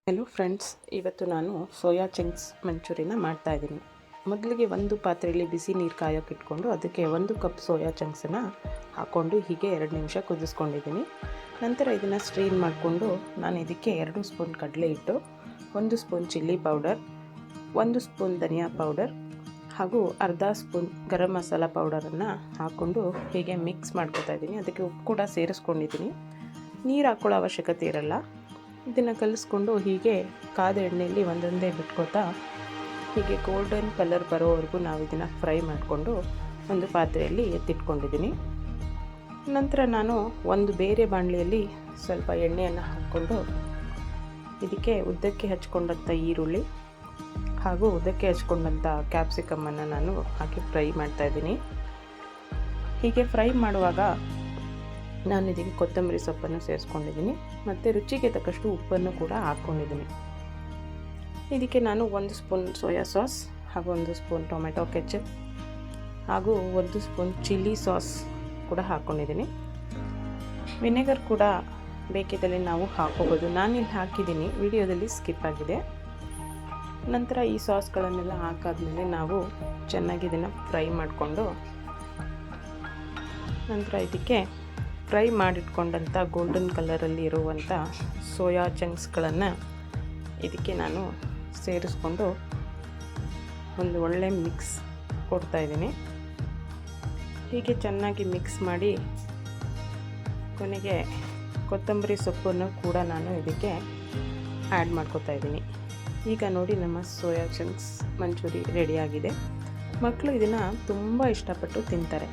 Hello friends, ಇವತ್ತು ನಾನು soya chunks ಮಂಚೂರಿನ ಮಾಡ್ತಾಯಿದ್ದೀನಿ. ಮೊದಲಿಗೆ ಒಂದು ಪಾತ್ರೆಯಲ್ಲಿ ಬಿಸಿ ನೀರು ಕಾಯೋಕೆ ಇಟ್ಕೊಂಡು ಅದಕ್ಕೆ 1 ಕಪ್ ಸೋಯಾ ಚಂಕ್ಸನ್ನು ಹಾಕ್ಕೊಂಡು ಹೀಗೆ 2 ನಿಮಿಷ ಕುದಿಸ್ಕೊಂಡಿದ್ದೀನಿ. ನಂತರ ಇದನ್ನು ಸ್ಟ್ರೈನ್ ಮಾಡಿಕೊಂಡು ನಾನು ಇದಕ್ಕೆ 2 ಸ್ಪೂನ್ ಕಡಲೆ ಹಿಟ್ಟು, 1 ಸ್ಪೂನ್ ಚಿಲ್ಲಿ ಪೌಡರ್, 1 ಸ್ಪೂನ್ ಧನಿಯಾ ಪೌಡರ್ ಹಾಗೂ ಅರ್ಧ ಸ್ಪೂನ್ ಗರಂ ಮಸಾಲ ಪೌಡರನ್ನು ಹಾಕ್ಕೊಂಡು ಹೀಗೆ ಮಿಕ್ಸ್ ಮಾಡ್ಕೊತಾ ಇದ್ದೀನಿ. ಅದಕ್ಕೆ ಉಪ್ಪು ಕೂಡ ಸೇರಿಸ್ಕೊಂಡಿದ್ದೀನಿ. ನೀರು ಹಾಕ್ಕೊಳ್ಳೋ ಅವಶ್ಯಕತೆ ಇರಲ್ಲ. ಇದನ್ನು ಕಲಿಸ್ಕೊಂಡು ಹೀಗೆ ಕಾದ ಎಣ್ಣೆಯಲ್ಲಿ ಒಂದೊಂದೇ ಬಿಟ್ಕೋತಾ ಹೀಗೆ ಗೋಲ್ಡನ್ ಕಲರ್ ಬರೋವರೆಗೂ ನಾವು ಇದನ್ನು ಫ್ರೈ ಮಾಡಿಕೊಂಡು ಒಂದು ಪಾತ್ರೆಯಲ್ಲಿ ಎತ್ತಿಟ್ಕೊಂಡಿದ್ದೀನಿ. ನಂತರ ನಾನು ಒಂದು ಬೇರೆ ಬಾಣಲೆಯಲ್ಲಿ ಸ್ವಲ್ಪ ಎಣ್ಣೆಯನ್ನು ಹಾಕ್ಕೊಂಡು ಇದಕ್ಕೆ ಉದ್ದಕ್ಕೆ ಹಚ್ಕೊಂಡಂಥ ಈರುಳ್ಳಿ ಹಾಗೂ ಉದ್ದಕ್ಕೆ ಹಚ್ಕೊಂಡಂಥ ಕ್ಯಾಪ್ಸಿಕಮ್ಮನ್ನು ನಾನು ಹಾಕಿ ಫ್ರೈ ಮಾಡ್ತಾಯಿದ್ದೀನಿ. ಹೀಗೆ ಫ್ರೈ ಮಾಡುವಾಗ ನಾನು ಇದಕ್ಕೆ ಕೊತ್ತಂಬರಿ ಸೊಪ್ಪನ್ನು ಸೇರಿಸ್ಕೊಂಡಿದ್ದೀನಿ ಮತ್ತು ರುಚಿಗೆ ತಕ್ಕಷ್ಟು ಉಪ್ಪನ್ನು ಕೂಡ ಹಾಕ್ಕೊಂಡಿದ್ದೀನಿ. ಇದಕ್ಕೆ ನಾನು 1 ಸ್ಪೂನ್ ಸೋಯಾ ಸಾಸ್ ಹಾಗೂ 1 ಸ್ಪೂನ್ ಟೊಮೆಟೊ ಕೆಚಪ್ ಹಾಗೂ 1 ಸ್ಪೂನ್ ಚಿಲ್ಲಿ ಸಾಸ್ ಕೂಡ ಹಾಕ್ಕೊಂಡಿದ್ದೀನಿ. ವಿನೆಗರ್ ಕೂಡ ಬೇಕಿದ್ದಲ್ಲಿ ನಾವು ಹಾಕ್ಕೋಬೋದು. ನಾನಿಲ್ಲಿ ಹಾಕಿದ್ದೀನಿ, ವಿಡಿಯೋದಲ್ಲಿ ಸ್ಕಿಪ್ ಆಗಿದೆ. ನಂತರ ಈ ಸಾಸ್ಗಳನ್ನೆಲ್ಲ ಹಾಕಾದ್ಮೇಲೆ ನಾವು ಚೆನ್ನಾಗಿ ಇದನ್ನು ಫ್ರೈ ಮಾಡಿಕೊಂಡು ನಂತರ ಇದಕ್ಕೆ ಫ್ರೈ ಮಾಡಿಟ್ಕೊಂಡಂಥ ಗೋಲ್ಡನ್ ಕಲರಲ್ಲಿ ಇರುವಂಥ ಸೋಯಾ ಚಂಕ್ಸ್ಗಳನ್ನು ಇದಕ್ಕೆ ನಾನು ಸೇರಿಸ್ಕೊಂಡು ಒಂದು ಒಳ್ಳೆ ಮಿಕ್ಸ್ ಕೊಡ್ತಾಯಿದ್ದೀನಿ. ಹೀಗೆ ಚೆನ್ನಾಗಿ ಮಿಕ್ಸ್ ಮಾಡಿ ಕೊನೆಗೆ ಕೊತ್ತಂಬರಿ ಸೊಪ್ಪನ್ನು ಕೂಡ ನಾನು ಇದಕ್ಕೆ ಆ್ಯಡ್ ಮಾಡ್ಕೊತಾ ಇದ್ದೀನಿ. ಈಗ ನೋಡಿ, ನಮ್ಮ ಸೋಯಾ ಚಂಕ್ಸ್ ಮಂಚೂರಿ ರೆಡಿಯಾಗಿದೆ. ಮಕ್ಕಳು ಇದನ್ನು ತುಂಬ ಇಷ್ಟಪಟ್ಟು ತಿಂತಾರೆ.